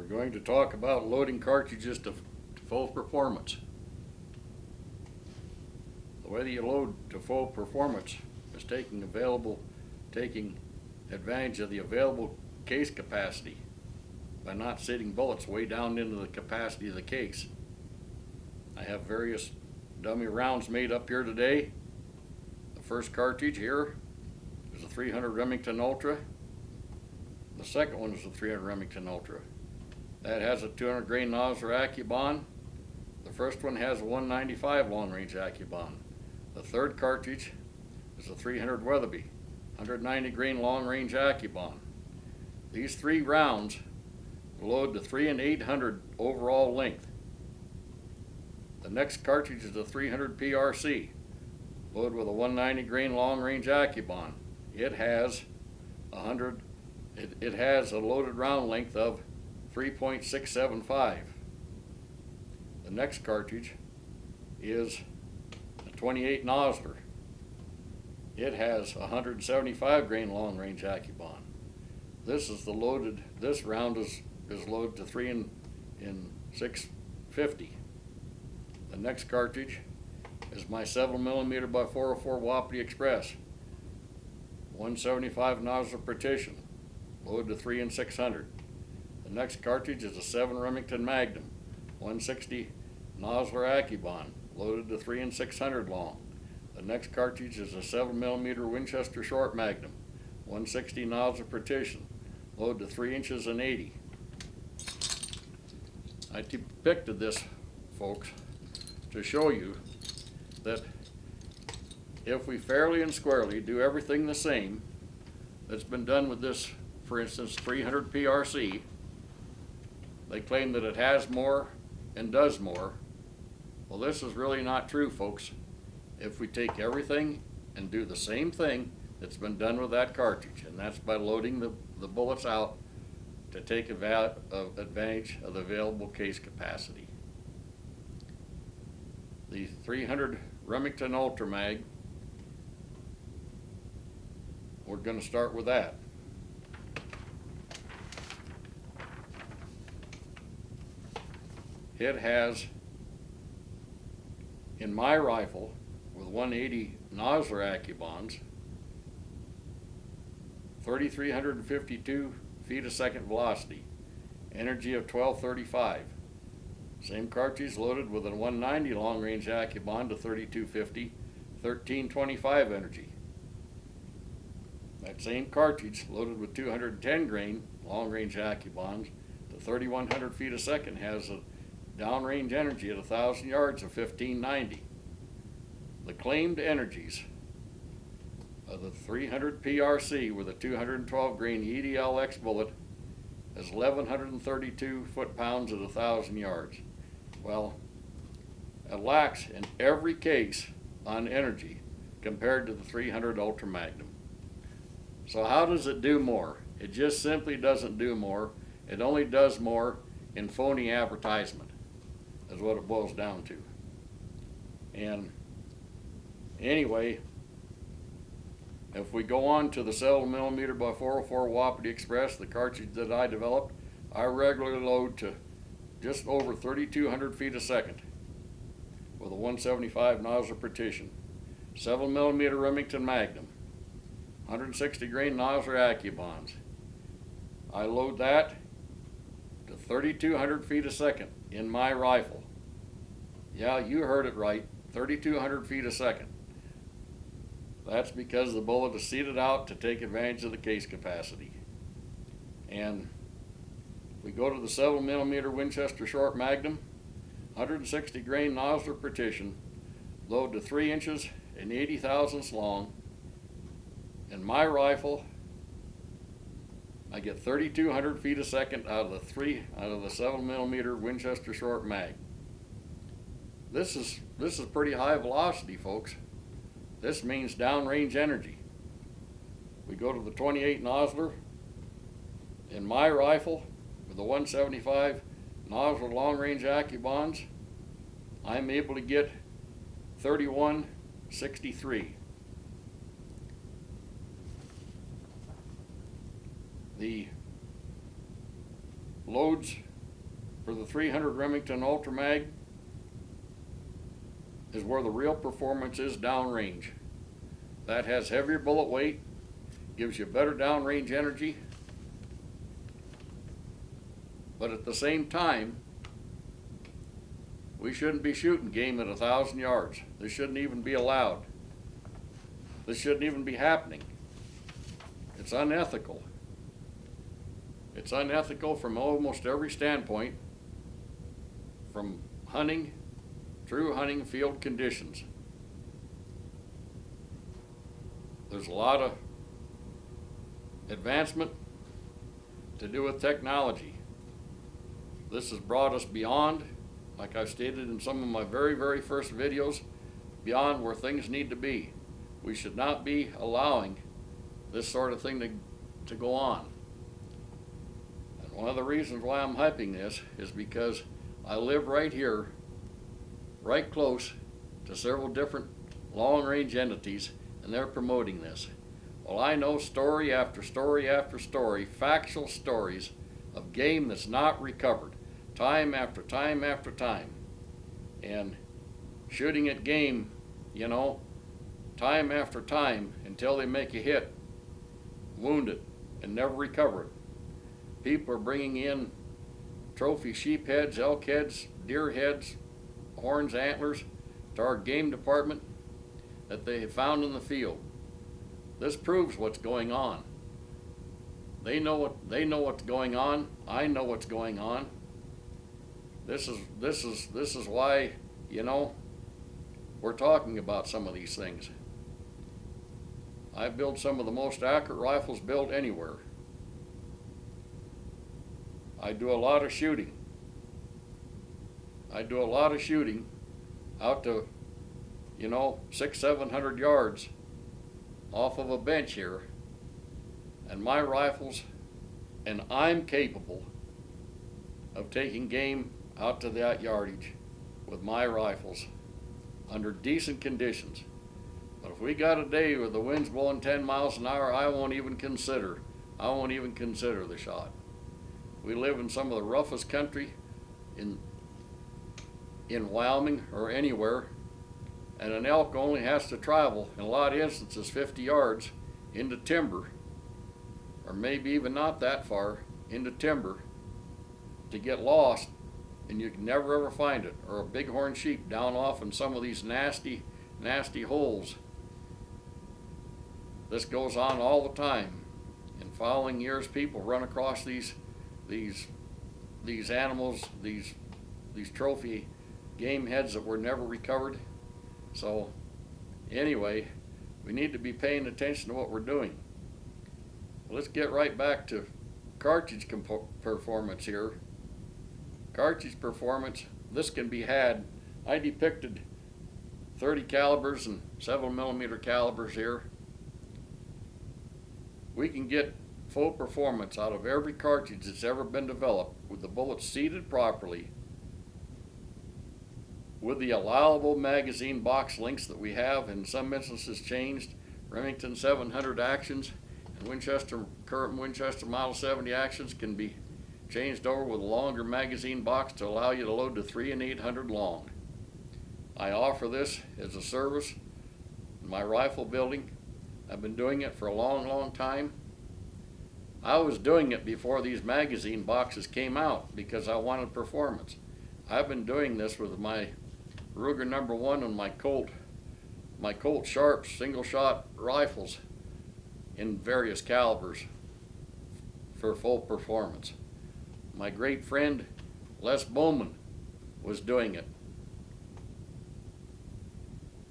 going to talk about loading cartridges to full performance. The way that you load to full performance is taking advantage of the available case capacity by not sitting bullets way down into the capacity of the case. I have various dummy rounds made up here today. The first cartridge here is a 300 Remington Ultra. The second one is a 300 Remington Ultra. That has a 200 grain Nosler Accu-bond. The first one has a 195 long range Accu-bond. The third cartridge is a 300 Wapiti, 190 grain long range Accu-bond. These three rounds load to 3 and 800 overall length. The next cartridge is a 300 PRC, loaded with a 190 grain long range Accu-bond. It has a loaded round length of 3.675. The next cartridge is a 28 Nosler. It has a 175 grain long range Accu-bond. This round is loaded to 3 and 650. The next cartridge is my 7mm by 404 Wapiti Express, 175 Nosler Partition, loaded to 3 and 600. The next cartridge is a 7 Remington Magnum, 160 Nosler Accu-bond, loaded to 3 and 600 long. The next cartridge is a 7mm Winchester Short Magnum, 160 Nosler Partition, loaded to 3 inches and 80. I depicted this, folks, to show you that if we fairly and squarely do everything the same that's been done with this, for instance, 300 PRC, they claim that it has more and does more. Well, this is really not true, folks. If we take everything and do the same thing that's been done with that cartridge, and that's by loading the bullets out to take advantage of the available case capacity. The 300 Remington Ultra Mag, we're going to start with that. It has, in my rifle, with 180 Nosler Accu-bonds, 3,352 feet a second velocity, energy of 1235. Same cartridge loaded with a 190 long range Accu-bond to 3250, 1325 energy. That same cartridge loaded with 210 grain long range Accu-bonds to 3100 feet a second has a downrange energy at 1,000 yards of 1590. The claimed energies of the 300 PRC with a 212 grain EDLX bullet is 1,132 foot-pounds at 1,000 yards. Well, it lacks in every case on energy compared to the 300 Ultra Magnum. So how does it do more? It just simply doesn't do more. It only does more in phony advertisement, is what it boils down to. And anyway, if we go on to the 7mm by 404 Wapiti Express, the cartridge that I developed, I regularly load to just over 3,200 feet a second with a 175 Nosler Partition, 7mm Remington Magnum, 160 grain Nosler Accu-bonds. I load that to 3,200 feet a second in my rifle. Yeah, you heard it right, 3,200 feet a second. That's because the bullet is seated out to take advantage of the case capacity. And we go to the 7mm Winchester Short Magnum, 160 grain Nosler Partition, load to 3 inches and 80 thousandths long. In my rifle, I get 3,200 feet a second out of the 7mm Winchester Short Mag. This is pretty high velocity, folks. This means downrange energy. We go to the 28 Nosler. In my rifle, with the 175 Nosler long range Accu-bonds, I'm able to get 3163. The loads for the 300 Remington Ultra Mag is where the real performance is downrange. That has heavier bullet weight, gives you better downrange energy, but at the same time, we shouldn't be shooting game at 1,000 yards. This shouldn't even be allowed. This shouldn't even be happening. It's unethical. It's unethical from almost every standpoint, from hunting, through hunting field conditions. There's a lot of advancement to do with technology. This has brought us beyond, like I've stated in some of my very first videos, beyond where things need to be. We should not be allowing this sort of thing to go on. And one of the reasons why I'm hyping this is because I live right here, right close to several different long-range entities, and they're promoting this. Well, I know story after story after story, factual stories of game that's not recovered, time after time after time. And shooting at game, you know, time after time until they make a hit, wound it, and never recover it. People are bringing in trophy sheep heads, elk heads, deer heads, horns, antlers to our game department that they have found in the field. This proves what's going on. They know what's going on. I know what's going on. This is why, you know, we're talking about some of these things. I build some of the most accurate rifles built anywhere. I do a lot of shooting. I do a lot of shooting out to, you know, 600-700 yards off of a bench here, and my rifles, and I'm capable of taking game out to that yardage with my rifles under decent conditions. But if we got a day where the wind's blowing 10 miles an hour, I won't even consider the shot. We live in some of the roughest country in Wyoming or anywhere, and an elk only has to travel, in a lot of instances, 50 yards into timber, or maybe even not that far into timber, to get lost, and you can never ever find it. Or a bighorn sheep down off in some of these nasty holes. This goes on all the time. In following years, people run across these animals, these trophy game heads that were never recovered. So anyway, we need to be paying attention to what we're doing. Let's get right back to cartridge performance here. Cartridge performance, this can be had. I depicted 30 calibers and 7mm calibers here. We can get full performance out of every cartridge that's ever been developed with the bullets seated properly, with the allowable magazine box lengths that we have, in some instances changed. Remington 700 actions and current Winchester Model 70 actions can be changed over with a longer magazine box to allow you to load to 3 and 800 long. I offer this as a service in my rifle building. I've been doing it for a long time. I was doing it before these magazine boxes came out because I wanted performance. I've been doing this with my Ruger No. 1 and my Colt Sharps single shot rifles in various calibers for full performance. My great friend Les Bowman was doing it.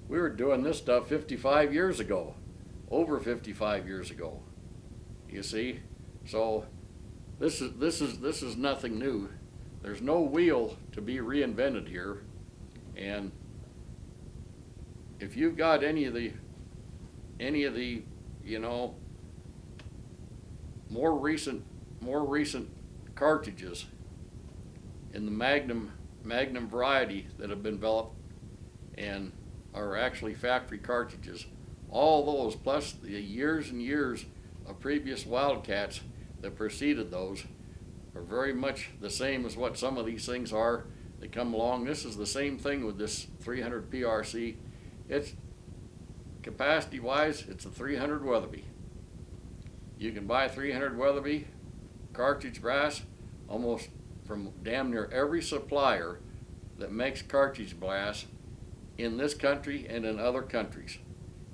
We were doing this stuff 55 years ago, over 55 years ago. You see, so this is nothing new. There's no wheel to be reinvented here, and if you've got any of the you know, more recent cartridges in the Magnum variety that have been developed and are actually factory cartridges, all those plus the years and years of previous Wildcats that preceded those, are very much the same as what some of these things are that come along. This is the same thing with this 300 PRC. It's capacity wise, it's a 300 Weatherby. You can buy 300 Weatherby cartridge brass almost from damn near every supplier that makes cartridge brass in this country and in other countries.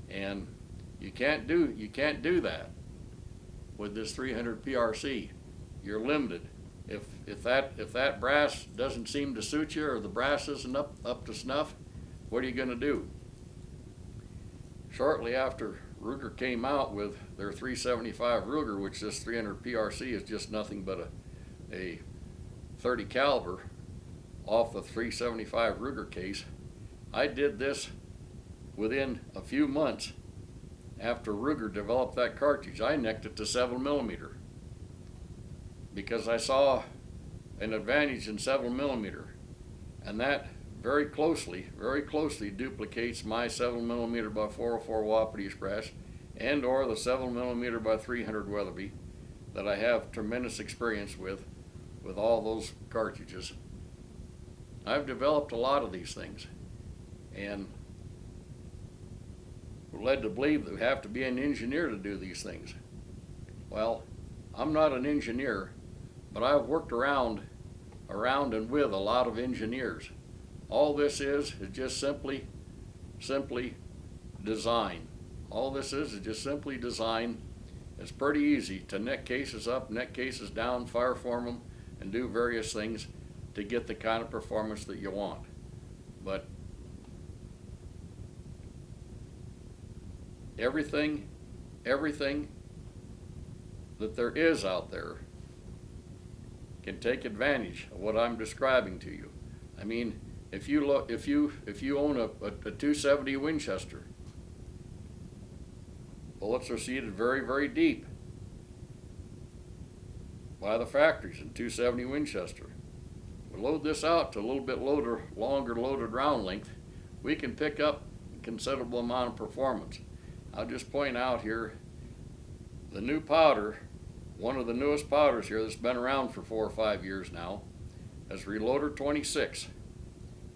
And you can't do that with this 300 PRC. You're limited. If that brass doesn't seem to suit you, or the brass isn't up to snuff, what are you going to do? Shortly after Ruger came out with their 375 Ruger, which this 300 PRC is just nothing but a 30 caliber off the 375 Ruger case, I did this within a few months after Ruger developed that cartridge. I necked it to 7mm because I saw an advantage in 7mm, and that very closely duplicates my 7mm by 404 Wapiti brass and or the 7mm by 300 Weatherby that I have tremendous experience with all those cartridges. I've developed a lot of these things, and we're led to believe that we have to be an engineer to do these things. Well, I'm not an engineer, but I've worked around and with a lot of engineers. All this is just simply design. All this is just simply design. It's pretty easy to neck cases up, neck cases down, fire form them, and do various things to get the kind of performance that you want. But everything that there is out there can take advantage of what I'm describing to you. I mean, if you own a 270 Winchester, bullets are seated very, very deep by the factories in 270 Winchester. We load this out to a little bit longer loaded round length, we can pick up a considerable amount of performance. I'll just point out here, the new powder, one of the newest powders here that's been around for 4 or 5 years now, is Reloader 26.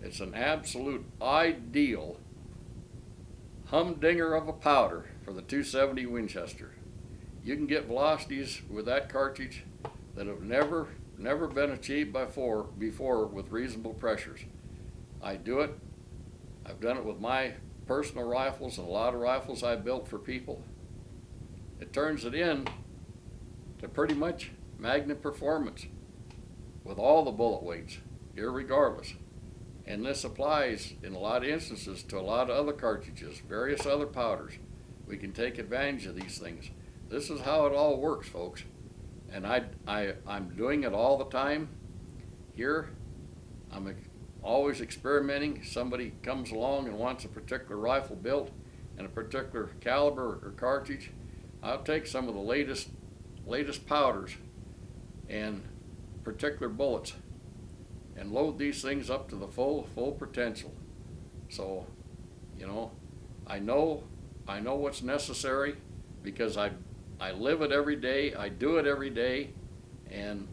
It's an absolute ideal humdinger of a powder for the 270 Winchester. You can get velocities with that cartridge that have never been achieved before with reasonable pressures. I do it. I've done it with my personal rifles and a lot of rifles I built for people. It turns it in to pretty much magnet performance with all the bullet weights, irregardless. And this applies in a lot of instances to a lot of other cartridges, various other powders. We can take advantage of these things. This is how it all works, folks. And I'm doing it all the time. Here, I'm always experimenting. Somebody comes along and wants a particular rifle built and a particular caliber or cartridge. I'll take some of the latest powders and particular bullets and load these things up to the full potential. So, you know, I know what's necessary because I live it every day, I do it every day, and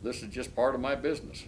this is just part of my business.